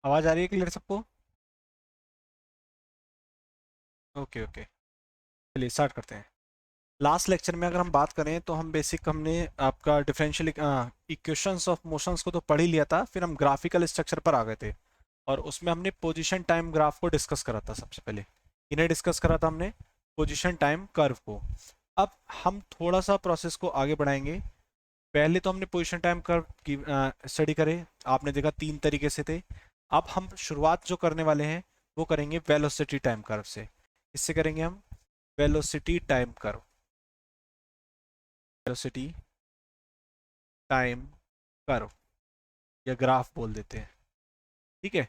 आवाज़ आ रही है क्लियर सबको? ओके ओके, चलिए स्टार्ट करते हैं। लास्ट लेक्चर में अगर हम बात करें तो हम बेसिक हमने आपका डिफरेंशियल इक्वेशंस ऑफ मोशंस को तो पढ़ ही लिया था, फिर हम ग्राफिकल स्ट्रक्चर पर आ गए थे। और उसमें हमने पोजीशन टाइम ग्राफ को डिस्कस करा था सबसे पहले। इन्हें डिस्कस करा था हमने, पोजीशन टाइम कर्व को। अब हम थोड़ा सा प्रोसेस को आगे बढ़ाएंगे। पहले तो हमने पोजीशन टाइम कर्व की स्टडी करे, आपने देखा तीन तरीके से थे। अब हम शुरुआत जो करने वाले हैं वो करेंगे वेलोसिटी टाइम कर्व से। इससे करेंगे हम velocity time curve, velocity time curve या ग्राफ बोल देते हैं। ठीक है,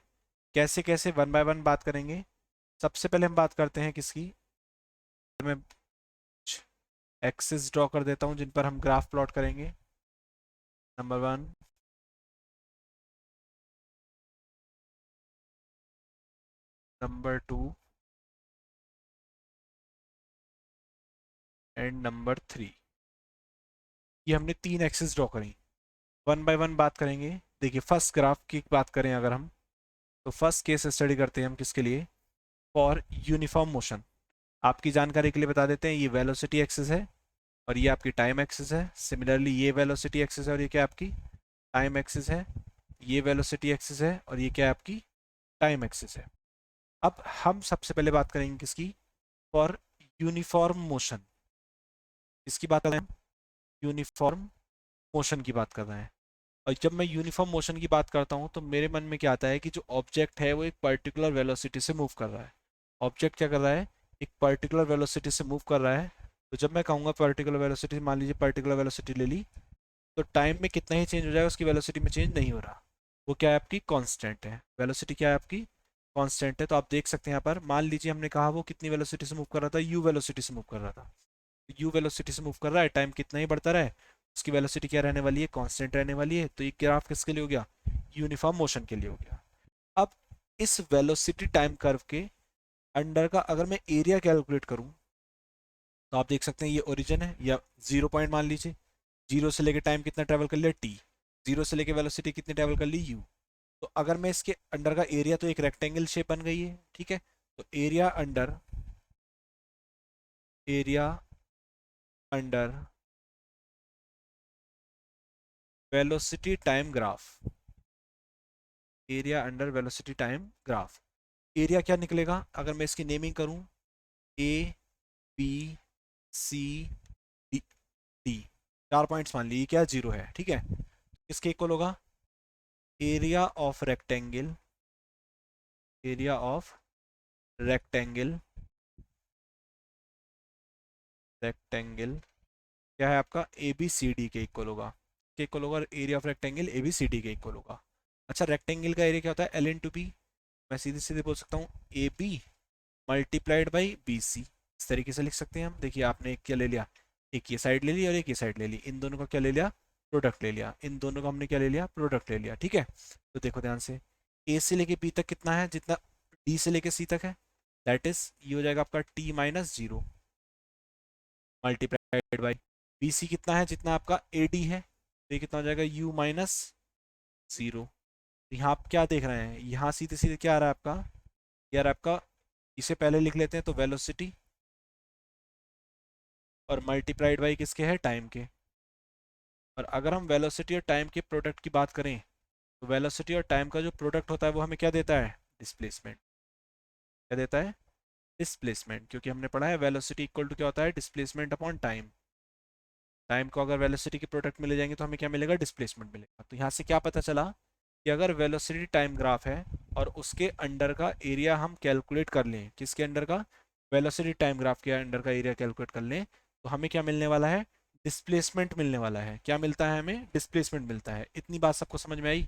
कैसे कैसे वन बाय वन बात करेंगे। सबसे पहले हम बात करते हैं किसकी, मैं एक्सिस ड्रॉ कर देता हूं जिन पर हम ग्राफ प्लॉट करेंगे। Number one, number two and number three. ये हमने तीन एक्सिस ड्रॉ करी। वन बाय वन बात करेंगे। देखिए फर्स्ट ग्राफ की बात करें अगर हम, तो फर्स्ट केस स्टडी करते हैं हम किसके लिए, फॉर यूनिफॉर्म मोशन। आपकी जानकारी के लिए बता देते हैं, ये वेलोसिटी एक्सिस है और ये आपकी टाइम एक्सिस है। सिमिलरली ये वेलोसिटी एक्सिस है और ये क्या आपकी टाइम एक्सिस है। ये वेलोसिटी एक्सिस है और ये क्या है आपकी टाइम एक्सिस है। अब हम सबसे पहले बात करेंगे किसकी, फॉर यूनिफॉर्म मोशन। इसकी बात कर रहे हैं हम, यूनिफॉर्म मोशन की बात कर रहे हैं। और जब मैं यूनिफॉर्म मोशन की बात करता हूँ तो मेरे मन में क्या आता है कि जो ऑब्जेक्ट है वो एक पर्टिकुलर वेलोसिटी से मूव कर रहा है। ऑब्जेक्ट क्या कर रहा है, एक पर्टिकुलर वेलोसिटी से मूव कर रहा है। तो जब मैं कहूँगा पर्टिकुलर वेलोसिटी, मान लीजिए पर्टिकुलर वेलोसिटी ले ली, तो टाइम में कितना ही चेंज हो जाएगा, उसकी वेलोसिटी में चेंज नहीं हो रहा। वो क्या है आपकी कांस्टेंट है, वेलोसिटी क्या है आपकी कांस्टेंट है। तो आप देख सकते हैं यहाँ पर, मान लीजिए हमने कहा वो कितनी वेलोसिटी से मूव कर रहा था, यू वेलोसिटी से मूव कर रहा था। यू वेलोसिटी से मूव कर रहा है, टाइम कितना ही बढ़ता रहा है, उसकी वेलोसिटी क्या रहने वाली है, कांस्टेंट रहने वाली है। तो ये ग्राफ किसके लिए हो गया, यूनिफॉर्म मोशन के लिए हो गया। अब इस वेलोसिटी टाइम कर्व के अंडर का अगर मैं एरिया कैलकुलेट करूं, तो आप देख सकते हैं ये ओरिजिन है या जीरो पॉइंट मान लीजिए। जीरो से लेके टाइम कितना ट्रेवल कर लिया टी, जीरो से लेके वेलोसिटी कितनी ट्रेवल कर ली यू। तो अगर मैं इसके अंडर का एरिया, तो एक रेक्टेंगल शेप बन गई है, ठीक है। तो area under, area under velocity time graph, area under velocity time graph. Area क्या निकलेगा अगर मैं इसकी नेमिंग करूं, A B C D, D, चार पॉइंट्स मान लीजिए, क्या जीरो है, ठीक है। इसके इक्वल होगा area of rectangle, area of rectangle, rectangle क्या है आपका ए बी सी डी के इक्वल होगा, के इक्वल होगा area of rectangle A B C D के इक्वल होगा। अच्छा रेक्टेंगल का एरिया क्या होता है, एल इन टू बी। मैं सीधे सीधे बोल सकता हूँ A B multiplied by B C, इस तरीके से लिख सकते हैं हम। देखिए आपने एक क्या ले लिया, एक ये साइड ले ली और एक ये साइड ले ली, इन दोनों का क्या ले लिया, प्रोडक्ट ले लिया। इन दोनों का हमने क्या ले लिया, प्रोडक्ट ले लिया, ठीक है। तो देखो ध्यान से, ए से लेके बी तक कितना है, जितना डी से लेके सी तक है, दैट इज ये हो जाएगा आपका T minus zero multiplied by B C कितना है, जितना आपका ए डी है, तो ये कितना हो जाएगा यू माइनस जीरो। तो यहाँ आप क्या देख रहे हैं, यहाँ सीधे सीधे क्या आ रहा है आपका, यार आपका, इसे पहले लिख लेते हैं तो वेलोसिटी और मल्टीप्लाइड बाई किसके है, टाइम के। और अगर हम वेलोसिटी और टाइम के प्रोडक्ट की बात करें, तो वेलोसिटी और टाइम का जो प्रोडक्ट होता है वो हमें क्या देता है, डिस्प्लेसमेंट। क्या देता है, डिस्प्लेसमेंट। क्योंकि हमने पढ़ा है वेलोसिटी इक्वल टू क्या होता है, डिस्प्लेसमेंट अपॉन टाइम। टाइम को अगर वेलोसिटी के प्रोडक्ट में ले जाएंगे तो हमें क्या मिलेगा, डिस्प्लेसमेंट मिलेगा। तो यहाँ से क्या पता चला कि अगर वेलोसिटी टाइम ग्राफ है और उसके अंडर का एरिया हम कैलकुलेट कर लें, किसके अंडर का, वेलोसिटी टाइम ग्राफ के अंडर का एरिया कैलकुलेट कर लें, तो हमें क्या मिलने वाला है, डिस्प्लेसमेंट मिलने वाला है। क्या मिलता है हमें, डिस्प्लेसमेंट मिलता है। इतनी बात सबको समझ में आई,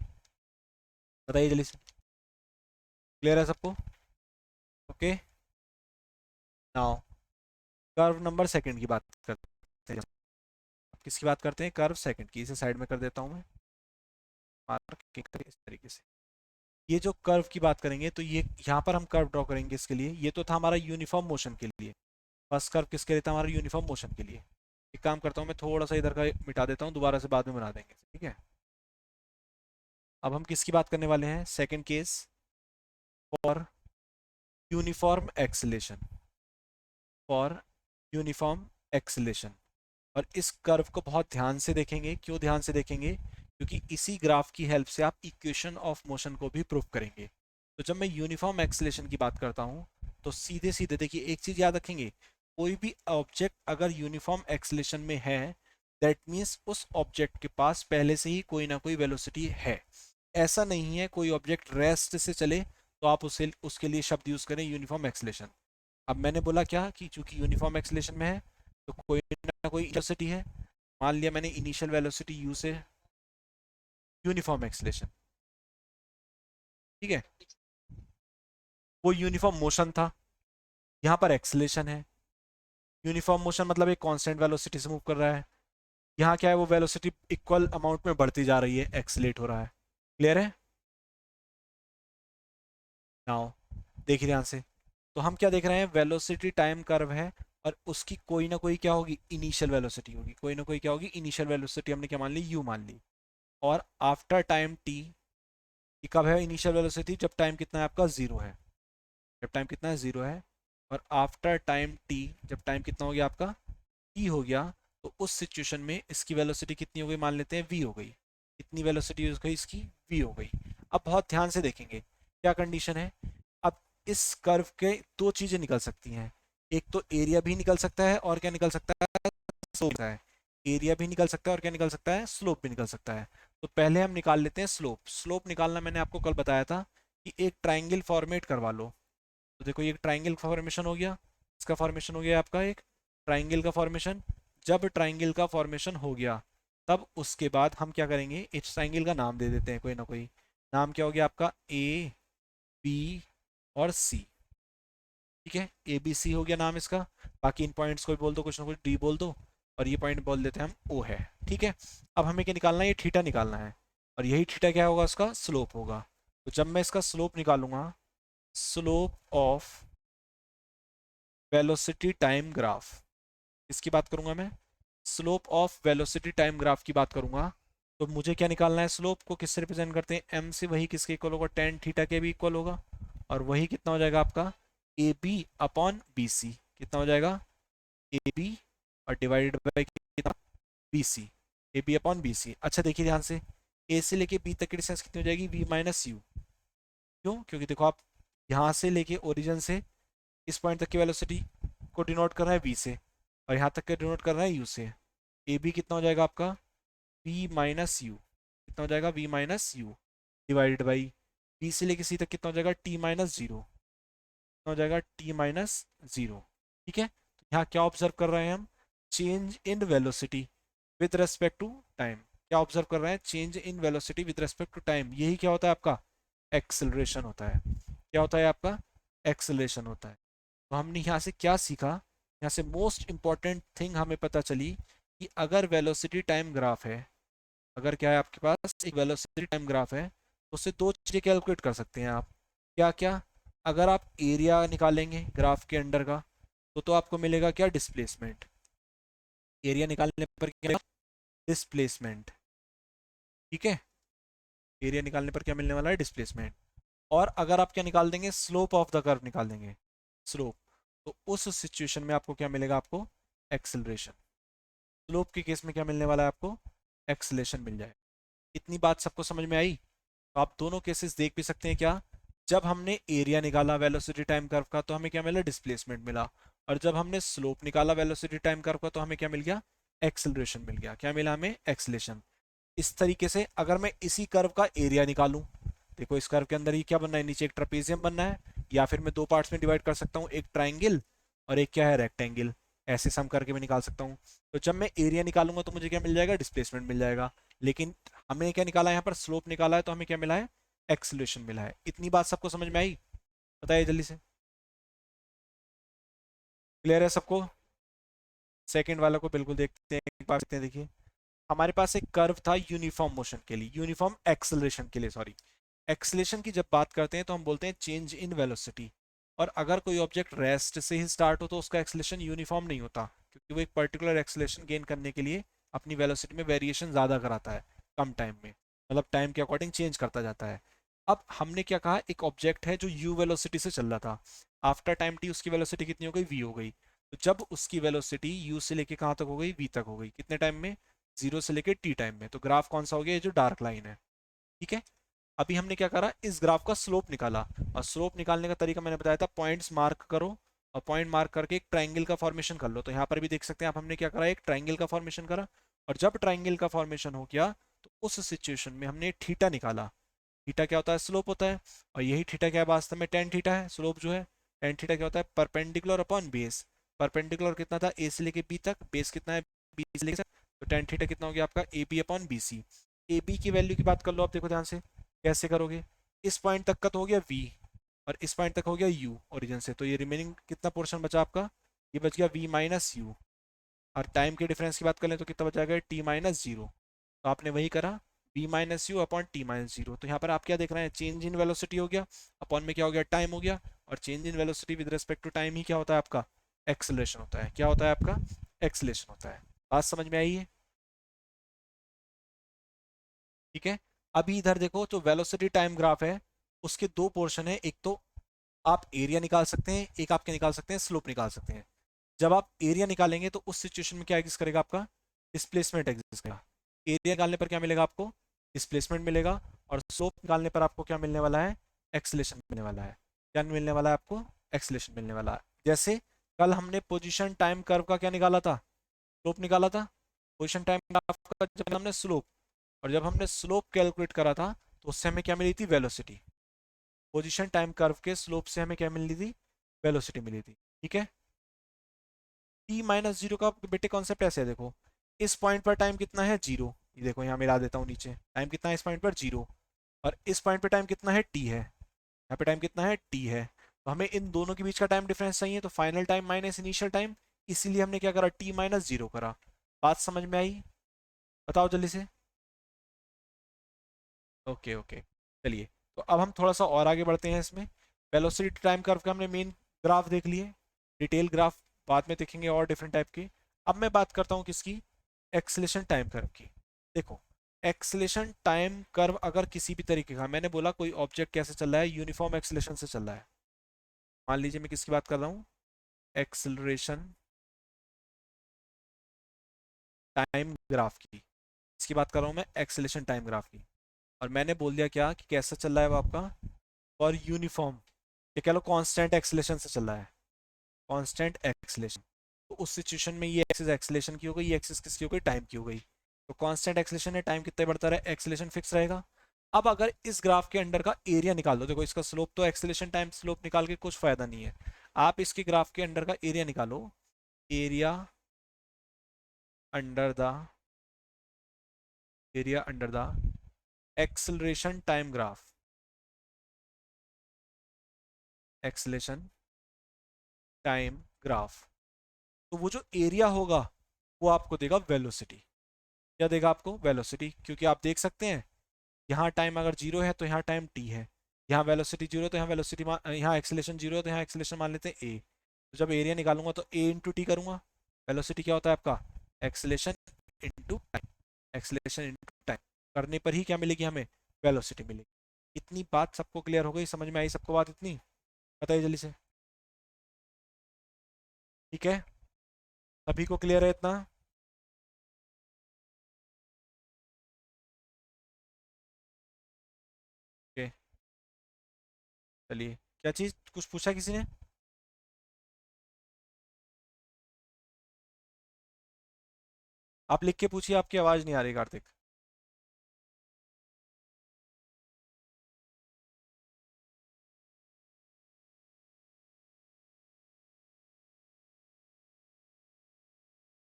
बताइए जल्दी से, क्लियर है सबको, okay. Now curve number second की बात करते हैं। किसकी बात करते हैं, कर्व सेकंड की। इसे साइड में कर देता हूँ मैं, मार्किंग इस तरीके से। ये जो कर्व की बात करेंगे तो ये यहाँ पर हम कर्व ड्रॉ करेंगे इसके लिए। ये तो था हमारा यूनिफॉर्म मोशन के लिए, फर्स्ट कर्व किसके लिए था, हमारा यूनिफॉर्म मोशन के लिए। एक काम करता हूँ मैं, थोड़ा सा इधर का मिटा देता हूँ, दोबारा से बाद में बना देंगे, ठीक है। अब हम किसकी बात करने वाले हैं? Second case, for uniform acceleration, for uniform acceleration. और इस कर्व को बहुत ध्यान से देखेंगे। क्यों ध्यान से देखेंगे? क्योंकि इसी ग्राफ की हेल्प से आप इक्वेशन ऑफ मोशन को भी प्रूव करेंगे। तो जब मैं यूनिफॉर्म एक्सेलेशन की बात करता हूँ तो सीधे सीधे देखिए, एक चीज याद रखेंगे, कोई भी ऑब्जेक्ट अगर यूनिफॉर्म एक्सेलेशन में है, दैट मीन्स उस ऑब्जेक्ट के पास पहले से ही कोई ना कोई वेलोसिटी है। ऐसा नहीं है कोई ऑब्जेक्ट रेस्ट से चले तो आप उसे उसके लिए शब्द यूज करें यूनिफॉर्म एक्सेलेशन। अब मैंने बोला क्या कि चूंकि यूनिफॉर्म एक्सेलेशन में है तो कोई ना कोई वेलोसिटी है। मान लिया मैंने इनिशियल वेलोसिटी यू से, यूनिफॉर्म एक्सेलेशन, ठीक है। वो यूनिफॉर्म मोशन था, यहाँ पर एक्सेलेशन है। यूनिफॉर्म मोशन मतलब एक कांस्टेंट वेलोसिटी से मूव कर रहा है। यहाँ क्या है, वो वेलोसिटी इक्वल अमाउंट में बढ़ती जा रही है, एक्सेलेट हो रहा है। क्लियर है? नाउ देखिए ध्यान से, तो हम क्या देख रहे हैं, वेलोसिटी टाइम कर्व है और उसकी कोई ना कोई क्या होगी, इनिशियल वेलोसिटी होगी। कोई ना कोई क्या होगी, इनिशियल वेलोसिटी हमने क्या मान ली, यू मान ली। और आफ्टर टाइम टी, कब है इनिशियल वेलोसिटी, जब टाइम कितना है आपका, जीरो है। जब टाइम कितना है, जीरो है। और आफ्टर टाइम टी, जब टाइम कितना हो गया आपका, टी हो गया, तो उस सिचुएशन में इसकी वेलोसिटी कितनी हो गई, मान लेते हैं वी हो गई। कितनी वेलोसिटी हो गई इसकी, वी हो गई। अब बहुत ध्यान से देखेंगे क्या कंडीशन है। अब इस कर्व के दो चीजें निकल सकती हैं, एक तो एरिया भी निकल सकता है और क्या निकल सकता है, स्लोप है। एरिया भी निकल सकता है और क्या निकल सकता है, स्लोप भी निकल सकता है। तो पहले हम निकाल लेते हैं स्लोप। स्लोप निकालना मैंने आपको कल बताया था कि एक ट्राइंगल फॉर्मेट करवा लो। तो देखो ये एक ट्राइंगल फॉर्मेशन हो गया, इसका फॉर्मेशन हो गया आपका एक ट्राइंगल का फॉर्मेशन। जब ट्राइंगल का फॉर्मेशन हो गया तब उसके बाद हम क्या करेंगे, इस ट्राइंगल का नाम दे देते हैं कोई ना कोई। नाम क्या हो गया आपका, ए बी और सी। ठीक है, ए बी सी हो गया नाम इसका। बाकी इन पॉइंट्स को भी बोल दो, कुछ ना कुछ डी बोल दो, और ये पॉइंट बोल देते हैं हम ओ है। ठीक है, अब हमें क्या निकालना है, ये थीटा निकालना है। और यही थीटा क्या होगा, उसका स्लोप होगा। तो जब मैं इसका स्लोप निकालूंगा, slope of velocity time graph, इसकी बात करूंगा मैं, slope of velocity time graph की बात करूंगा, तो मुझे क्या निकालना है, स्लोप को किससे रिप्रेजेंट करते हैं, एम से। वही किसके इक्वल होगा, टेन थीटा के भी इक्वल होगा। और वही कितना हो जाएगा आपका, A B upon B C. कितना हो जाएगा, ए बी और डिवाइडेड बाई कितना, B C. A B upon B C. अच्छा देखिए ध्यान से, ए से लेके बी तक की डिस्टेंस कितनी हो जाएगी, वी माइनस यू। क्यों? क्योंकि देखो आप यहाँ से लेके ओरिजिन से इस पॉइंट तक की वेलोसिटी को डिनोट कर रहा है वी से, और यहाँ तक का डिनोट कर रहा है यू से। ए बी कितना हो जाएगा आपका, वी माइनस यू। कितना हो जाएगा, V minus U divided by B से लेके सी तक कितना हो जाएगा, टी माइनस जीरो। कितना हो जाएगा, टी माइनस जीरो। ठीक है, तो यहाँ क्या ऑब्जर्व कर रहे हैं हम, change in velocity with respect to time. क्या ऑब्जर्व कर रहे हैं, change in velocity with respect to time. यही क्या होता है आपका, एक्सेलरेशन होता है। क्या होता है आपका, एक्सेलरेशन होता है। तो हमने यहाँ से क्या सीखा, यहाँ से मोस्ट इंपॉर्टेंट थिंग हमें पता चली कि अगर वेलोसिटी टाइम ग्राफ है, अगर क्या है आपके पास एक वेलोसिटी टाइम ग्राफ है, तो उससे दो चीज़ें कैलकुलेट कर सकते हैं आप। क्या क्या, अगर आप एरिया निकालेंगे ग्राफ के अंडर का, तो आपको मिलेगा क्या, डिस्प्लेसमेंट। एरिया निकालने पर क्या, डिस्प्लेसमेंट। ठीक है, एरिया निकालने पर क्या मिलने वाला है, डिस्प्लेसमेंट। और अगर आप क्या निकाल देंगे, स्लोप ऑफ द कर्व निकाल देंगे, स्लोप, तो उस सिचुएशन में आपको क्या मिलेगा, आपको एक्सेलरेशन। स्लोप के केस में क्या मिलने वाला है आपको, एक्सेलेशन मिल जाए। इतनी बात सबको समझ में आई? तो आप दोनों केसेस देख भी सकते हैं क्या, जब हमने एरिया निकाला वेलोसिटी टाइम कर्व का तो हमें क्या मिला, डिस्प्लेसमेंट मिला। और जब हमने स्लोप निकाला वेलोसिटी टाइम कर्व का तो हमें क्या मिल गया, एक्सेलरेशन मिल गया। क्या मिला हमें, एक्सेलेशन। इस तरीके से अगर मैं इसी कर्व का एरिया निकालूं, देखो इस कर्व के अंदर ही क्या बनना है, नीचे एक ट्रापेजियम बनना है, या फिर मैं दो पार्ट्स में डिवाइड कर सकता हूँ, एक ट्राइंगल और एक क्या है, रेक्टेंगल। ऐसे सम करके मैं निकाल सकता हूँ। तो जब मैं एरिया निकालूंगा तो मुझे क्या मिल जाएगा, डिस्प्लेसमेंट मिल जाएगा। लेकिन हमने क्या निकाला है, यहाँ पर स्लोप निकाला है, तो हमें क्या मिला है, एक्सेलरेशन मिला है। इतनी बात सबको समझ में आई? बताइए जल्दी से, क्लियर है सबको? सेकंड वाला को बिल्कुल देखते हैं, एक बार देखते हैं। देखिए हमारे पास एक कर्व था यूनिफॉर्म मोशन के लिए, यूनिफॉर्म एक्सेलरेशन के लिए, सॉरी। एक्सेलेशन की जब बात करते हैं तो हम बोलते हैं चेंज इन वेलोसिटी। और अगर कोई ऑब्जेक्ट रेस्ट से ही स्टार्ट हो तो उसका एक्सेलेशन यूनिफॉर्म नहीं होता, क्योंकि वो एक पर्टिकुलर एक्सेलेशन गेन करने के लिए अपनी वेलोसिटी में वेरिएशन ज़्यादा कराता है कम टाइम में। मतलब टाइम के अकॉर्डिंग चेंज करता जाता है। अब हमने क्या कहा, एक ऑब्जेक्ट है जो u वेलोसिटी से चल रहा था, आफ्टर टाइम t उसकी वेलोसिटी कितनी हो गई, v हो गई। तो जब उसकी वेलोसिटी u से लेके कहाँ तक हो गई, v तक हो गई, कितने टाइम में, 0 से लेके t टाइम में, तो ग्राफ कौन सा हो गया, ये जो डार्क लाइन है। ठीक है। अभी हमने क्या करा, इस ग्राफ का स्लोप निकाला, और स्लोप निकालने का तरीका मैंने बताया था, पॉइंट्स मार्क करो और पॉइंट मार्क करके एक ट्राइंगल का फॉर्मेशन कर लो। तो यहाँ पर भी देख सकते हैं आप, हमने क्या करा, एक ट्राइंगल का फॉर्मेशन करा, और जब ट्राइंगल का फॉर्मेशन हो गया तो उस सिचुएशन में हमने थीटा निकाला। थीटा क्या होता है, स्लोप होता है, और यही थीटा क्या है, वास्तव में टेन थीटा है स्लोप जो है। टेन थीटा क्या होता है, परपेंडिकुलर अपॉन बेस। परपेंडिकुलर कितना था, ए से लेके बी तक, बेस कितना है, बी से लेके, तो टेन थीटा कितना हो गया आपका, A B upon B C. A B की वैल्यू की बात कर लो आप, देखो ध्यान से कैसे करोगे, इस पॉइंट तक का तो हो गया v, और इस पॉइंट तक हो गया u ओरिजिन से, तो ये रिमेनिंग कितना पोर्शन बचा आपका, ये बच गया v माइनस यू। और टाइम के डिफरेंस की बात करें तो कितना बचा गया, t माइनस जीरो। तो आपने वही करा, v minus you upon T minus zero. तो यहाँ पर आप क्या देख रहे हैं, चेंज इन वेलोसिटी हो गया, अपॉन में क्या हो गया, टाइम हो गया, और change in velocity with respect to time ही क्या होता है आपका, एक्सेलरेशन होता है। क्या होता है आपका, एक्सेलरेशन होता है। बात समझ में आई है। ठीक है। अभी इधर देखो, जो वेलोसिटी टाइम ग्राफ है उसके दो पोर्शन है, एक तो आप एरिया निकाल सकते हैं, एक आपके निकाल सकते हैं स्लोप निकाल सकते हैं। जब आप एरिया निकालेंगे तो उस सिचुएशन में क्या एग्जिस्ट करेगा आपका, डिस्प्लेसमेंट एग्जिस्ट करेगा। एरिया निकालने पर क्या मिलेगा आपको, डिस्प्लेसमेंट मिलेगा, और स्लोप निकालने पर आपको क्या मिलने वाला है, एक्सेलेरेशन मिलने वाला है। क्या मिलने वाला है आपको, एक्सेलेरेशन मिलने वाला है। जैसे कल हमने पोजीशन टाइम कर्व का क्या निकाला था, स्लोप निकाला था। पोजीशन टाइम ग्राफ का जब हमने स्लोप, और जब हमने स्लोप कैलकुलेट करा था तो उससे हमें क्या मिली थी, वेलोसिटी। पोजीशन टाइम कर्व के स्लोप से हमें क्या मिली थी, वेलोसिटी मिली थी। ठीक है। टी माइनस जीरो का बेटे कॉन्सेप्ट ऐसे है, देखो इस पॉइंट पर टाइम कितना है, जीरो। ये देखो यहाँ मिला देता हूँ नीचे, टाइम कितना है इस पॉइंट पर, जीरो। और इस पॉइंट पर टाइम कितना है, टी है, यहाँ पे टाइम कितना है, टी है। तो हमें इन दोनों के बीच का टाइम डिफरेंस चाहिए, तो final time minus initial time, इसीलिए हमने क्या करा, टी माइनस जीरो करा। बात समझ में आई, बताओ जल्दी से। Okay okay. चलिए, तो अब हम थोड़ा सा और आगे बढ़ते हैं इसमें। वेलोसिटी टाइम कर्व का हमने मेन ग्राफ देख लिए, डिटेल ग्राफ बाद में देखेंगे और डिफरेंट टाइप के। अब मैं बात करता हूँ किसकी, एक्सेलेरेशन टाइम कर्व की। देखो, एक्सेलेरेशन टाइम कर्व अगर किसी भी तरीके का, मैंने बोला कोई ऑब्जेक्ट कैसे चल रहा है, यूनिफॉर्म एक्सेलेरेशन से चल रहा है। मान लीजिए मैं किसकी बात कर रहा हूँ, एक्सेलरेशन टाइम ग्राफ की, इसकी बात कर रहा हूँ मैं, एक्सेलेरेशन टाइम ग्राफ की। और मैंने बोल दिया क्या, कि कैसा चल रहा है वो आपका, और यूनिफॉर्म, ये कह लो कांस्टेंट एक्सेलेरेशन से चल रहा है, कांस्टेंट एक्सेलेरेशन। तो उस सिचुएशन में ये एक्सिस एक्सेलेरेशन की हो गई, ये एक्सिस किसकी हो गई, टाइम की हो गई। तो कांस्टेंट एक्सेलेरेशन है, टाइम कितना बढ़ता रहे, एक्सेलेरेशन फिक्स रहेगा। अब अगर इस ग्राफ के अंडर का एरिया निकाल दो, देखो इसका स्लोप तो एक्सेलेरेशन टाइम स्लोप निकाल के कुछ फायदा नहीं है, आप इसके ग्राफ के अंडर का एरिया निकालो, area under the, area under the acceleration time graph, acceleration time graph. तो वो जो एरिया होगा वो आपको देगा वेलोसिटी। क्या देगा आपको, वेलोसिटी, क्योंकि आप देख सकते हैं यहाँ टाइम अगर जीरो है तो यहाँ टाइम टी है, यहाँ वेलोसिटी जीरो है तो यहाँ वेलोसिटी, यहाँ एक्सेलेरेशन जीरो है तो यहाँ एक्सेलेरेशन मान लेते हैं ए। तो जब एरिया निकालूंगा तो ए इंटू टी करूंगा। वेलोसिटी क्या होता है आपका, acceleration into time, acceleration into time करने पर ही क्या मिलेगी हमें, वेलोसिटी मिलेगी। इतनी बात सबको क्लियर हो गई, समझ में आई सबको बात इतनी, बताइए जल्दी से। ठीक है, सभी को क्लियर है इतना। ओके, चलिए, क्या चीज़, कुछ पूछा किसी ने, आप लिख के पूछिए, आपकी आवाज़ नहीं आ रही कार्तिक।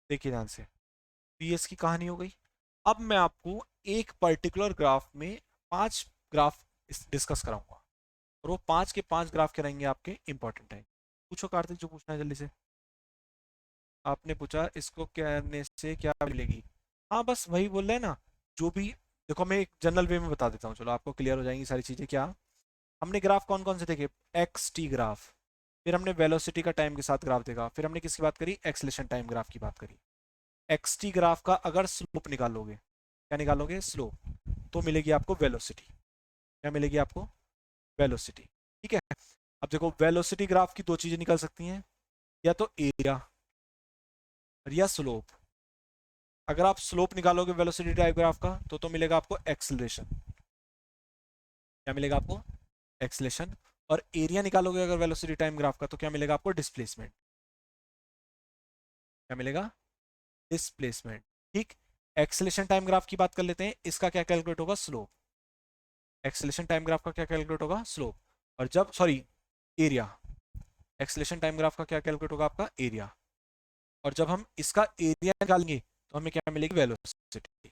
देखिए ध्यान से, पीएस की कहानी हो गई। अब मैं आपको एक पर्टिकुलर ग्राफ में पांच ग्राफ डिस्कस कराऊंगा, और वो पांच के पांच ग्राफ के रहेंगे आपके इंपॉर्टेंट है। पूछो कार्तिक, जो पूछना है जल्दी से। आपने पूछा इसको करने से क्या मिलेगी, हाँ बस वही बोल रहे हैं ना, जो भी, देखो मैं एक जनरल वे में बता देता हूँ, चलो आपको क्लियर हो जाएंगी सारी चीज़ें। क्या हमने ग्राफ कौन कौन से देखे, एक्स टी ग्राफ, फिर हमने वेलोसिटी का टाइम के साथ ग्राफ देखा, फिर हमने किसकी बात करी, एक्सलेशन टाइम ग्राफ की बात करी। एक्स टी ग्राफ का अगर स्लोप निकालोगे, क्या निकालोगे, स्लोप, तो मिलेगी आपको वेलोसिटी। क्या मिलेगी आपको? वेलोसिटी। ठीक है। अब देखो वेलोसिटी ग्राफ की दो चीजें निकल सकती हैं, या तो एरिया या स्लोप। अगर आप स्लोप निकालोगे वेलोसिटी टाइप ग्राफ का तो मिलेगा आपको एक्सेलरेशन। क्या मिलेगा आपको? एक्सेलरेशन। और एरिया निकालोगे अगर वेलोसिटी टाइम ग्राफ का तो क्या मिलेगा आपको? डिस्प्लेसमेंट। क्या मिलेगा? डिस्प्लेसमेंट। ठीक। एक्सेलरेशन टाइम ग्राफ की बात कर लेते हैं, इसका क्या कैलकुलेट होगा? स्लोप। एक्सेलरेशन टाइम ग्राफ का क्या कैलकुलेट होगा? स्लोप। और जब sorry area, acceleration time graph का क्या कैलकुलेट होगा? आपका एरिया। और जब हम इसका एरिया निकालेंगे तो हमें क्या मिलेगी? वेलोसिटी।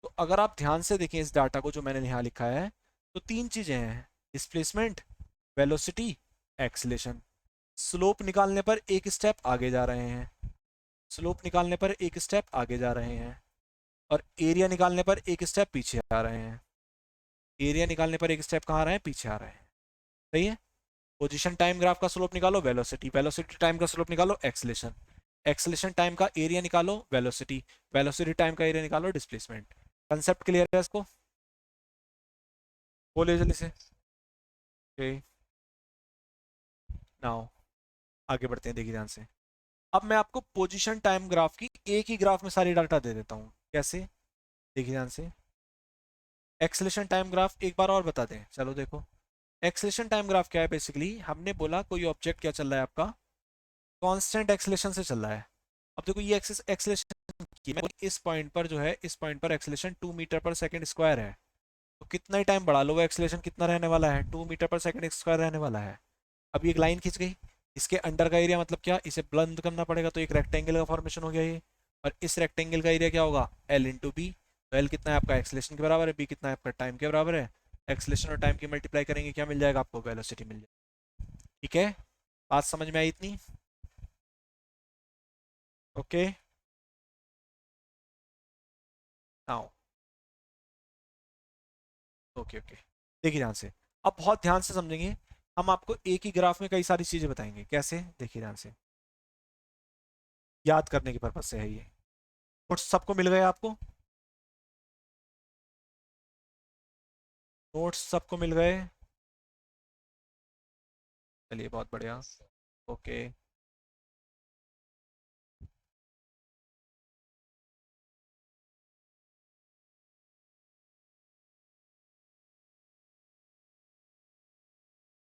तो अगर आप ध्यान से देखें इस डाटा को जो मैंने यहाँ लिखा है, तो तीन चीजें हैं: डिस्प्लेसमेंट, वेलोसिटी, एक्सेलरेशन। स्लोप निकालने पर एक स्टेप आगे जा रहे हैं, स्लोप निकालने पर एक स्टेप आगे जा रहे हैं, और एरिया निकालने पर एक स्टेप पीछे आ रहे हैं। एरिया निकालने पर एक स्टेप कहाँ आ रहे हैं? पीछे आ रहे हैं। सही है। पोजीशन टाइम ग्राफ का स्लोप निकालो वेलोसिटी, वेलोसिटी टाइम का स्लोप निकालो एक्सेलेरेशन, एक्सेलेरेशन टाइम का एरिया निकालो वेलोसिटी, वेलोसिटी टाइम का एरिया निकालो डिस्प्लेसमेंट। कंसेप्ट क्लियर है इसको? बोलिए जल्दी से। ओके, नाउ आगे बढ़ते हैं, देखिए ध्यान से। अब मैं आपको पोजीशन टाइम ग्राफ की एक ही ग्राफ में सारी डाटा दे देता हूँ। कैसे? देखिए ध्यान से। एक्सेलेरेशन टाइम ग्राफ एक बार और बता दें, चलो देखो। एक्सेलेरेशन टाइम ग्राफ क्या है? बेसिकली हमने बोला कोई ऑब्जेक्ट क्या चल रहा है आपका? कांस्टेंट एक्सेलेरेशन से चल रहा है। अब देखो ये एक्सेलेरेशन की मैं इस पॉइंट पर जो है, इस पॉइंट पर एक्सेलेरेशन 2 मीटर पर सेकंड स्क्वायर है। तो कितना ही टाइम बढ़ा लो वो एक्सेलेरेशन कितना रहने वाला है? 2 मीटर पर सेकंड स्क्वायर रहने वाला है। अब ये एक लाइन खींच गई, इसके अंडर का एरिया मतलब क्या? इसे ब्लंद करना पड़ेगा, तो एक रेक्टेंगल का फॉर्मेशन हो गया ये। और इस रेक्टेंगल का एरिया क्या होगा? L into B. तो एल कितना है आपका? एक्सेलेरेशन के बराबर है, बी कितना है आपका? टाइम के बराबर है। एक्सेलेरेशन और टाइम की मल्टीप्लाई करेंगे, क्या मिल जाएगा आपको? वेलोसिटी मिल जाएगी। ठीक है, बात समझ में आई इतनी? ओके, नाउ ओके ओके, देखिए ध्यान से। अब बहुत ध्यान से समझेंगे, हम आपको एक ही ग्राफ में कई सारी चीजें बताएंगे। कैसे? देखिए ध्यान से, याद करने के पर्पज से है ये। नोट्स सबको मिल गए आपको? नोट्स सबको मिल गए? चलिए बहुत बढ़िया। ओके,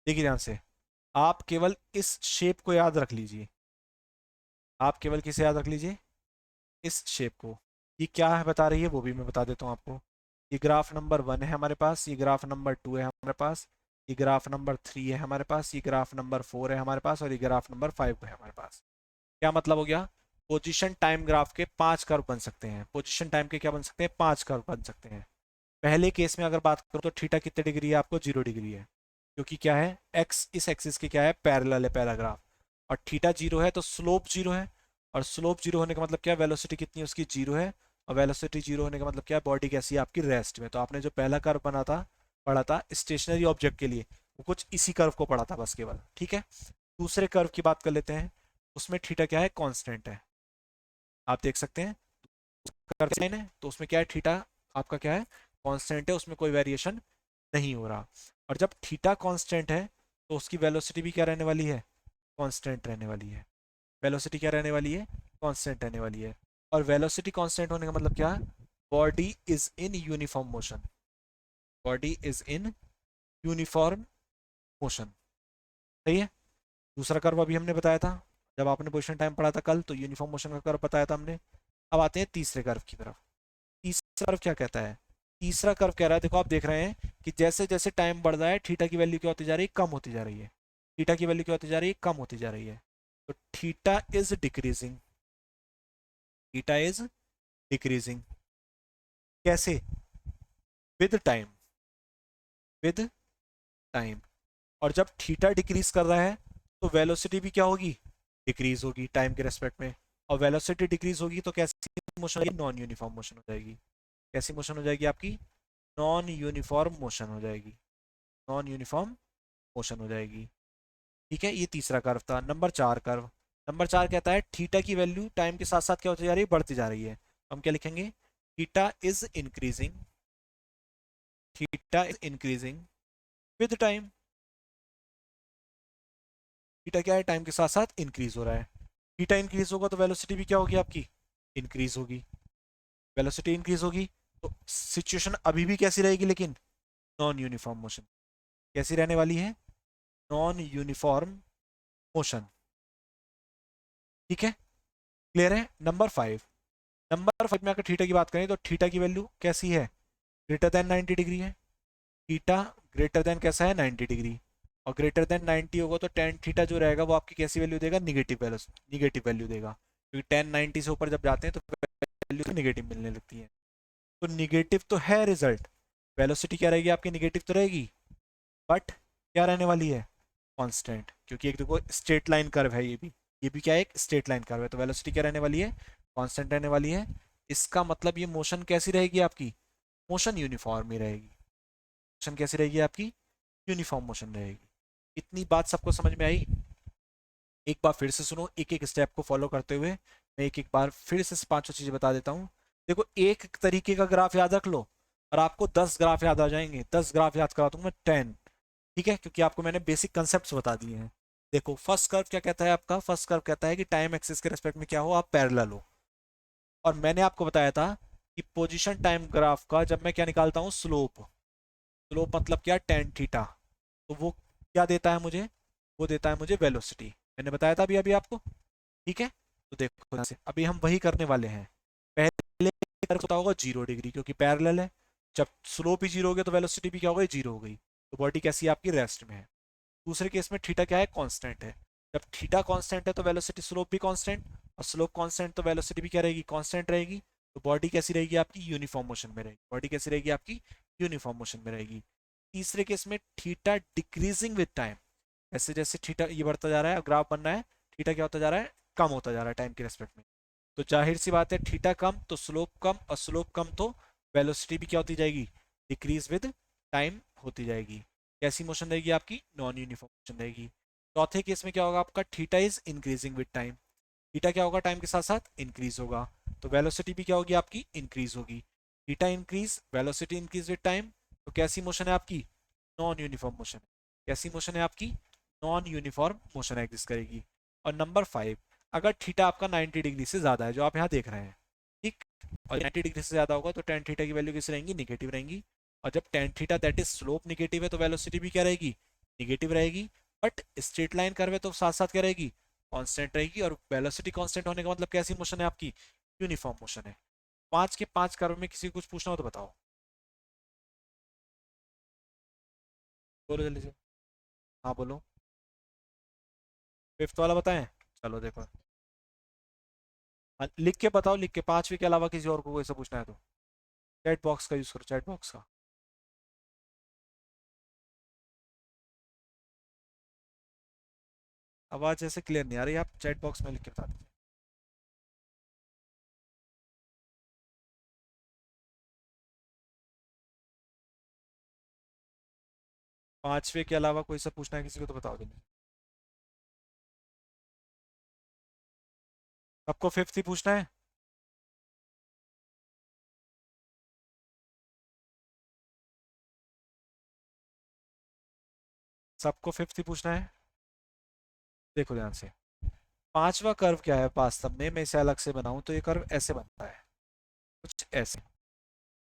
देखिए ध्यान से। आप केवल इस शेप को याद रख लीजिए। आप केवल किसे याद रख लीजिए? इस शेप को। ये क्या है बता रही है वो भी मैं बता देता हूँ आपको। ये ग्राफ नंबर 1 है हमारे पास, ये ग्राफ नंबर 2 है हमारे पास, ये ग्राफ नंबर 3 है हमारे पास, ये ग्राफ नंबर 4 है हमारे पास, और ये ग्राफ नंबर 5 है हमारे पास। क्या मतलब हो गया? पोजीशन टाइम ग्राफ के 5 कर्व बन सकते हैं। पोजीशन टाइम के क्या बन सकते हैं? 5 कर्व बन सकते हैं। पहले केस में अगर बात करूं तो थीटा कितने डिग्री है आपको? 0 डिग्री है। क्योंकि क्या है? एक्स इस एक्सिस के क्या है? पैरेलल है पहला ग्राफ। और थीटा 0 है तो स्लोप 0 है। और स्लोप 0 होने का मतलब क्या? वेलोसिटी कितनी है उसकी? 0 है। और वेलोसिटी 0 होने का मतलब क्या है? बॉडी कैसी है आपकी? रेस्ट में। तो आपने जो पहला कर्व बना था, पढ़ा था स्टेशनरी ऑब्जेक्ट के लिए, वो कुछ इसी कर्व को पढ़ा था बस केवल। ठीक है। दूसरे कर्व की बात कर लेते हैं। उसमें थीटा क्या है? कांस्टेंट है। आप देख सकते हैं कर्व लाइन है तो उसमें क्या है? थीटा आपका क्या है? कांस्टेंट है, उसमें कोई वेरिएशन नहीं हो रहा। और जब थीटा कांस्टेंट है तो उसकी वेलोसिटी भी क्या रहने वाली है? कांस्टेंट रहने वाली है। वेलोसिटी क्या रहने वाली है? कांस्टेंट रहने वाली है। और वेलोसिटी कांस्टेंट होने का मतलब क्या? Body is in uniform motion. Body is in uniform motion. सही है। दूसरा कर्व अभी हमने बताया था, जब आपने पोजिशन टाइम पढ़ा था कल, तो यूनिफॉर्म मोशन का कर्व बताया था हमने। अब आते हैं तीसरे कर्व की तरफ। तीसरा कर्व क्या कहता है? तीसरा कर्व कह रहा है, देखो आप देख रहे हैं कि जैसे जैसे टाइम बढ़ रहा है थीटा की वैल्यू क्या होती जा रही है? कम होती जा रही है। थीटा की वैल्यू क्या होती जा रही है? कम होती जा रही है। तो theta is decreasing. Theta is decreasing. कैसे? With time. With time. और जब थीटा डिक्रीज कर रहा है तो वेलोसिटी भी क्या होगी? डिक्रीज होगी टाइम के रेस्पेक्ट में। और वेलोसिटी डिक्रीज होगी तो कैसी मोशन होगी? नॉन यूनिफॉर्म मोशन हो जाएगी। कैसी मोशन हो जाएगी आपकी? नॉन यूनिफॉर्म मोशन हो जाएगी। नॉन यूनिफॉर्म मोशन हो जाएगी। ठीक है, ये तीसरा कर्व था। Number 4 curve. नंबर 4 कहता है थीटा की वैल्यू टाइम के साथ साथ क्या होती जा रही है? बढ़ती जा रही है। हम क्या लिखेंगे? Theta is increasing. Theta is increasing with time. Theta क्या है, टाइम के साथ साथ इंक्रीज हो रहा है। थीटा इंक्रीज होगा तो वेलोसिटी भी क्या होगी आपकी, इंक्रीज होगी। वेलोसिटी इंक्रीज होगी तो सिचुएशन अभी भी कैसी रहेगी, लेकिन नॉन यूनिफॉर्म मोशन। कैसी रहने वाली है, नॉन यूनिफॉर्म मोशन। ठीक है, क्लियर है। नंबर 5 में अगर थीटा की बात करें तो थीटा की वैल्यू कैसी है, ग्रेटर देन 90 डिग्री है। थीटा ग्रेटर देन कैसा है, 90 डिग्री। और ग्रेटर देन 90 होगा तो टेन थीटा जो रहेगा वो आपकी कैसी वैल्यू देगा, निगेटिव वैल्यू देगा, क्योंकि टेन 90 से ऊपर जब जाते हैं तो वैल्यू निगेटिव मिलने लगती है। तो निगेटिव तो है रिजल्ट, वेलोसिटी क्या रहेगी आपकी, निगेटिव तो रहेगी, बट क्या रहने वाली है, कांस्टेंट, क्योंकि एक देखो स्ट्रेट लाइन कर्व है ये भी क्या है, एक स्ट्रेट लाइन कर्व है। तो वेलोसिटी क्या रहने वाली है, कांस्टेंट रहने वाली है। इसका मतलब ये मोशन कैसी रहेगी आपकी, मोशन यूनिफॉर्म ही रहेगी। मोशन कैसी रहेगी आपकी, यूनिफॉर्म मोशन रहेगी। इतनी बात सबको समझ में आई। एक बार फिर से सुनो, एक एक स्टेप को फॉलो करते हुए मैं एक एक बार फिर से पांचों चीजें बता देता हूँ। देखो, एक तरीके का ग्राफ याद रख लो और आपको 10 ग्राफ याद आ जाएंगे। 10 ग्राफ याद करा दूंगा मैं, 10। ठीक है, क्योंकि आपको मैंने बेसिक कंसेप्ट बता दिए हैं। देखो, फर्स्ट कर्व क्या कहता है आपका, फर्स्ट कर्व कहता है कि टाइम एक्सिस के रेस्पेक्ट में क्या हो, आप पैरेलल हो। और मैंने आपको बताया था कि पोजीशन टाइम ग्राफ का जब मैं क्या निकालता हूँ, स्लोप। स्लोप मतलब क्या, टेन थीटा। तो वो क्या देता है मुझे, वो देता है मुझे वेलोसिटी। मैंने बताया था अभी अभी आपको। ठीक है, तो देखो यहाँ से अभी हम वही करने वाले हैं। पहले कर्व होता होगा 0 डिग्री, क्योंकि पैरेलल है। जब स्लोप ही 0 हो गया तो वेलोसिटी भी क्या हो गई, 0 हो गई। तो बॉडी कैसी है आपकी, रेस्ट में है। दूसरे केस में थीटा क्या है, कांस्टेंट है। जब थीटा कांस्टेंट है तो वेलोसिटी स्लोप भी कांस्टेंट, और स्लोप कांस्टेंट तो वेलोसिटी भी क्या रहेगी, कांस्टेंट रहेगी। तो बॉडी कैसी रहेगी आपकी, यूनिफॉर्म मोशन में रहेगी। बॉडी कैसी रहेगी आपकी, यूनिफॉर्म मोशन में रहेगी। तीसरे केस में थीटा डिक्रीजिंग विद टाइम, जैसे जैसे थीटा ये बढ़ता जा रहा है, ग्राफ बन रहा है, थीटा क्या होता जा रहा है, कम होता जा रहा है टाइम के रेस्पेक्ट में। तो जाहिर सी बात है, थीटा कम तो स्लोप कम, और स्लोप कम तो वेलोसिटी भी क्या होती जाएगी, डिक्रीज विद टाइम होती जाएगी। कैसी मोशन रहेगी आपकी, नॉन यूनिफॉर्म मोशन रहेगी। चौथे केस में क्या होगा आपका, theta is increasing with time. Theta क्या होगा, टाइम के साथ साथ इंक्रीज होगा, तो वेलोसिटी भी क्या होगी आपकी, इंक्रीज होगी। Theta increase, velocity increase with time, तो कैसी मोशन है आपकी, नॉन यूनिफॉर्म मोशन। कैसी मोशन है आपकी, नॉन यूनिफॉर्म मोशन एग्जिस्ट करेगी। और नंबर 5, अगर थीटा आपका 90 डिग्री से ज़्यादा है, जो आप यहाँ देख रहे हैं, ठीक, और 90 डिग्री से ज़्यादा होगा तो टेन थीटा की वैल्यू कैसी रहेंगी, निगेटिव रहेंगी। और जब tan theta that is slope negative है तो वेलोसिटी भी क्या रहेगी, निगेटिव रहेगी। बट स्ट्रेट लाइन कर्व है तो साथ साथ क्या रहेगी, कांस्टेंट रहेगी। और वेलोसिटी कांस्टेंट होने का मतलब कैसी मोशन है आपकी, यूनिफॉर्म मोशन है। 5 के 5 कर्व में किसी को कुछ पूछना हो तो बताओ, बोलो जल्दी से। हाँ बोलो। फिफ्थ वाला बताएं, चलो देखो। हाँ, लिख के बताओ, लिख के, 5वीं के अलावा किसी और को कोई सा पूछना है तो चैट बॉक्स का यूज करो, चैट बॉक्स का। आवाज ऐसे क्लियर नहीं आ रही, आप चैट बॉक्स में लिख के बता दीजिए। 5वीं के अलावा कोई सा पूछना है किसी को तो बताओ जल्दी। सबको फिफ्थ ही पूछना है, सबको फिफ्थ ही पूछना है। देखो ध्यान से, 5वां कर्व क्या है वास्तव में, मैं इसे अलग से बनाऊं तो ये कर्व ऐसे बनता है, कुछ ऐसे।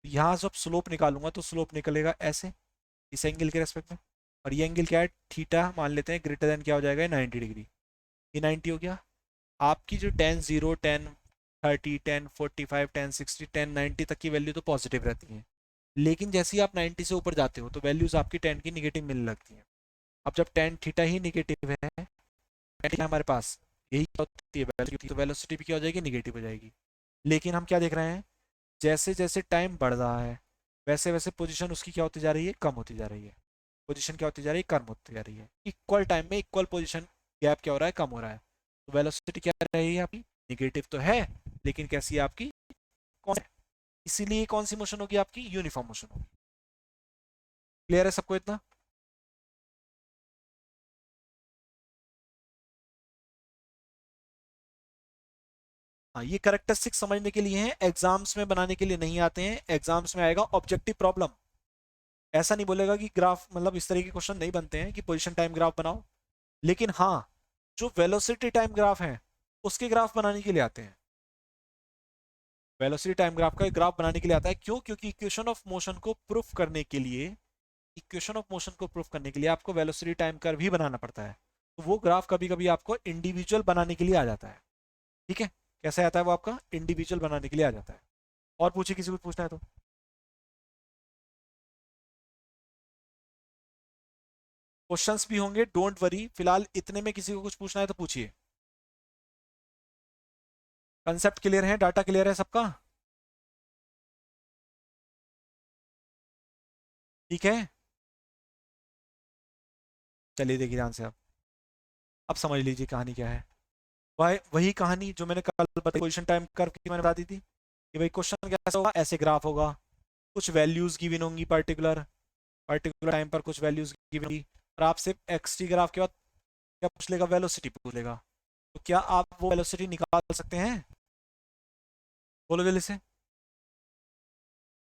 यहाँ जब स्लोप निकालूंगा तो स्लोप निकलेगा ऐसे, इस एंगल के रेस्पेक्ट में। और ये एंगल क्या है, थीटा मान लेते हैं, ग्रेटर देन क्या हो जाएगा, 90 डिग्री। ये 90 हो गया। आपकी जो 10 0 10 30 10 45 10 60 10 90 तक की वैल्यू तो पॉजिटिव रहती है। लेकिन जैसे ही आप 90 से ऊपर जाते हो तो वैल्यूज आपकी 10 की निगेटिव मिलने लगती हैं। अब जब 10 थीटा ही निगेटिव है, 10 हमारे पास यही होती है वैल्यू, तो वेलोसिटी भी क्या हो जाएगी, निगेटिव हो जाएगी। लेकिन हम क्या देख रहे हैं, जैसे जैसे टाइम बढ़ रहा है वैसे वैसे पोजीशन उसकी क्या होती जा रही है, कम होती जा रही है। पोजीशन क्या होती जा रही है, कम होती जा रही है। इक्वल टाइम में इक्वल पोजीशन गैप क्या हो रहा है, कम हो रहा है। तो वेलोसिटी क्या रही है आपकी, निगेटिव तो है, लेकिन कैसी है आपकी, कौन, इसीलिए कौन सी मोशन होगी आपकी, यूनिफॉर्म मोशन होगी। क्लियर है सबको इतना। हाँ, ये करेक्टरिस्टिक समझने के लिए हैं, एग्जाम्स में बनाने के लिए नहीं आते हैं। एग्जाम्स में आएगा ऑब्जेक्टिव प्रॉब्लम, ऐसा नहीं बोलेगा कि ग्राफ मतलब इस तरह के क्वेश्चन नहीं बनते हैं कि पोजीशन टाइम ग्राफ बनाओ, लेकिन हाँ जो वेलोसिटी टाइम ग्राफ है उसके ग्राफ बनाने के लिए आते हैं। वेलोसिटी टाइम ग्राफ का एक ग्राफ बनाने के लिए आता है, क्यों? क्योंकि इक्वेशन ऑफ मोशन को प्रूफ करने के लिए, इक्वेशन ऑफ मोशन को प्रूफ करने के लिए आपको वेलोसिटी टाइम कर्व भी बनाना पड़ता है। तो वो ग्राफ कभी कभी आपको इंडिविजुअल बनाने के लिए आ जाता है। ठीक है, कैसे आता है वो आपका इंडिविजुअल बनाने के लिए आ जाता है। और पूछिए, किसी को पूछना है तो। क्वेश्चंस भी होंगे, डोंट वरी, फिलहाल इतने में किसी को कुछ पूछना है तो पूछिए। कंसेप्ट क्लियर है, डाटा क्लियर है सबका? ठीक है, चलिए देखिए ध्यान से अब समझ लीजिए कहानी क्या है। वह वही कहानी जो मैंने कल बताई पोजीशन टाइम कर्व की, मैंने बता दी थी कि भाई क्वेश्चन कैसा होगा, ऐसे ग्राफ होगा, कुछ वैल्यूज गिवन होंगी, पर्टिकुलर पर्टिकुलर टाइम पर कुछ वैल्यूज गिवन होंगी, और आपसे एक्स टी ग्राफ के बाद क्या पूछ लेगा, वेलोसिटी पूछ लेगा। तो क्या आप वो वेलोसिटी निकाल सकते हैं? बोलो जल्दी से।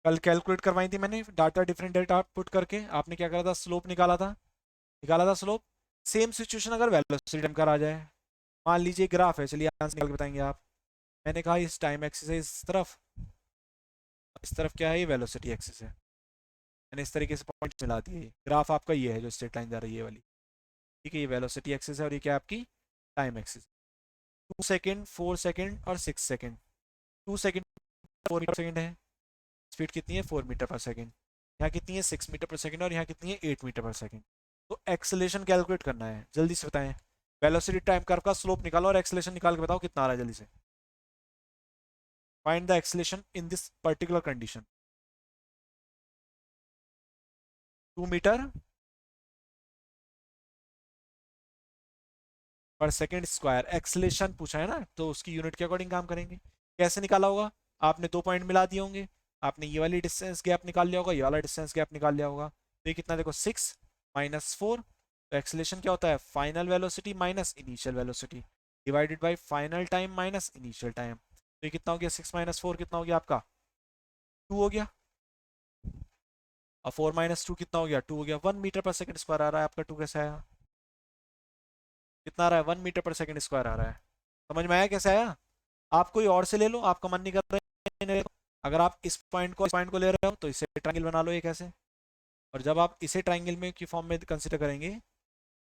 कल कैलकुलेट करवाई थी मैंने, डाटा डिफरेंट डेटा पुट करके, आपने क्या करा था, स्लोप निकाला था स्लोप। सेम सिचुएशन अगर वेलोसिटी टाइम का आ जाए, मान लीजिए ग्राफ है, चलिए आंसर निकाल के बताएंगे आप। मैंने कहा इस टाइम एक्सिस है इस तरफ क्या है, ये वेलोसिटी एक्सिस है। मैंने इस तरीके से पॉइंट्स मिला दिए, ग्राफ आपका ये है जो स्ट्रेट लाइन जा रही है, ये वाली। ठीक है, ये वेलोसिटी एक्सिस है और ये क्या है आपकी टाइम एक्सिस। 2 सेकेंड, 4 सेकेंड और 6 सेकेंड। 2 सेकेंड 4 मीटर पर सेकेंड है, स्पीड कितनी है 4 मीटर पर सेकेंड। यहाँ कितनी है 6 मीटर पर सेकेंड, और यहाँ कितनी है 8 मीटर पर सेकेंड। तो एक्सेलेशन कैलकुलेट करना है, जल्दी से बताएं। वेलोसिटी टाइम कर्व का स्लोप निकालो और एक्सेलेशन निकाल के बताओ कितना आ रहा है, जल्दी से। Find the acceleration in this particular condition. 2 metre पर सेकेंड स्क्वायर एक्सेलेशन पूछा है ना, तो उसकी यूनिट के अकॉर्डिंग काम करेंगे। कैसे निकाला होगा, आपने 2 पॉइंट मिला दिए होंगे, आपने ये वाली डिस्टेंस गैप निकाल लिया होगा, ये वाला डिस्टेंस गैप निकाल लिया होगा। तो ये कितना देखो 6 - 4। तो एक्सेलेशन क्या होता है, final velocity minus initial velocity divided by final time minus initial time. तो ये कितना हो गया, 6 - 4 कितना हो गया आपका, 2 हो गया। और 4 - 2 कितना हो गया, 2 हो गया। 1 मीटर पर सेकेंड स्क्वायर आ रहा है आपका, 2 कैसे आया, कितना आ रहा है, 1 मीटर पर सेकेंड स्क्वायर आ रहा है। समझ में आया कैसे आया? आप कोई और से ले लो, आपका मन नहीं कर रहा है नहीं ले लो। अगर आप इस पॉइंट को ले रहे हो तो इसे ट्रायंगल बना लो एक ऐसे। और जब आप इसे ट्रायंगल में की फॉर्म में कंसिडर करेंगे,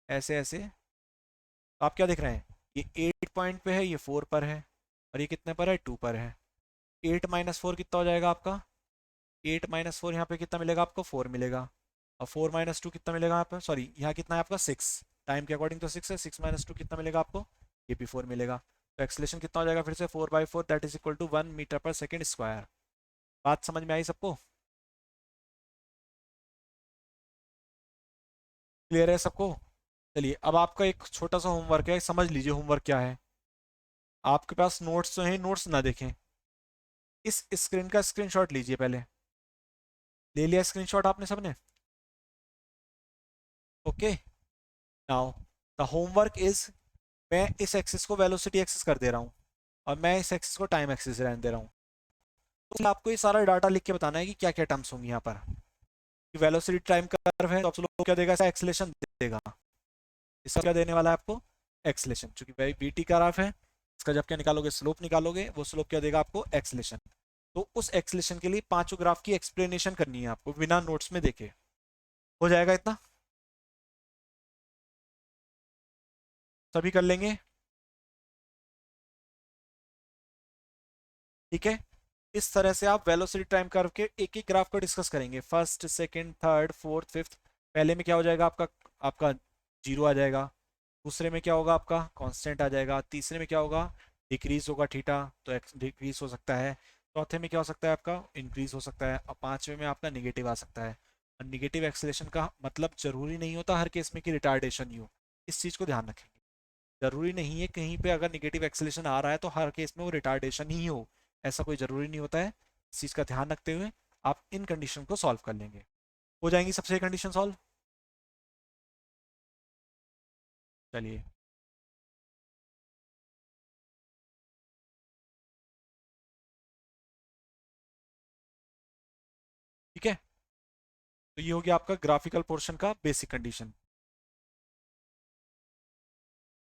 ऐसे ऐसे, तो आप क्या देख रहे हैं, ये 8 पॉइंट पे है, ये 4 पर है, और ये कितने पर है, 2 पर है। 8 - 4 कितना हो जाएगा आपका, 8 - 4 यहाँ पे कितना मिलेगा आपको, 4 मिलेगा। और 4 - 2 कितना मिलेगा यहाँ पे, सॉरी यहाँ कितना है आपका 6, टाइम के अकॉर्डिंग तो 6 है। 6 - 2 कितना मिलेगा आपको, ये भी 4 मिलेगा। तो एक्सलेशन कितना हो जाएगा फिर से, 4/4 that is equal to 1 metre पर सेकेंड स्क्वायर। बात समझ में आई सबको? क्लियर है सबको? चलिए अब आपका एक छोटा सा होमवर्क है, समझ लीजिए होमवर्क क्या है। आपके पास नोट्स तो हैं, नोट्स ना देखें, इस स्क्रीन का स्क्रीनशॉट लीजिए पहले। ले लिया स्क्रीनशॉट आपने सबने? Okay, now the homework is, मैं इस एक्सिस को वेलोसिटी एक्सिस कर दे रहा हूँ, और मैं इस एक्सिस को टाइम एक्सिस रहने दे रहा हूँ। तो आपको ये सारा डाटा लिख के बताना है कि क्या क्या टर्म्स होंगी यहाँ पर। वेलोसिटी टाइम कर्व है तो आप लोग क्या देगा, एक्सेलेरेशन देगा। इसका क्या देने वाला है आपको, एक्सेलेरेशन, क्योंकि भाई बीटी का ग्राफ है, इसका जब क्या निकालोगे, स्लोप निकालोगे, वो स्लोप क्या देगा आपको, एक्सेलेरेशन। तो उस एक्सेलेरेशन के लिए पांचों ग्राफ की एक्सप्लेनेशन करनी है आपको बिना नोट्स में देखे। हो जाएगा इतना? सभी कर लेंगे? ठीक है, इस तरह से आप वेलोसिटी टाइम कर्व के एक एक ग्राफ को डिस्कस करेंगे, first second third fourth fifth. पहले में क्या हो जाएगा आपका, आपका जीरो आ जाएगा। दूसरे में क्या होगा आपका, कांस्टेंट आ जाएगा। तीसरे में क्या होगा, डिक्रीज होगा थीटा, तो डिक्रीज हो सकता है। चौथे में क्या हो सकता है आपका, इंक्रीज हो सकता है। और पांचवे में आपका निगेटिव आ सकता है। और निगेटिव एक्सेलेरेशन का मतलब जरूरी नहीं होता हर केस में कि रिटार्डेशन ही हो, इस चीज को ध्यान रखेंगे। जरूरी नहीं है कहीं पे अगर निगेटिव एक्सेलेरेशन आ रहा है तो हर केस में वो रिटार्डेशन ही हो, ऐसा कोई जरूरी नहीं होता है। इस चीज का ध्यान रखते हुए आप इन कंडीशन को सॉल्व कर लेंगे। हो जाएंगी सबसे कंडीशन सॉल्व? चलिए, ठीक है। तो ये हो गया आपका ग्राफिकल पोर्शन का बेसिक कंडीशन।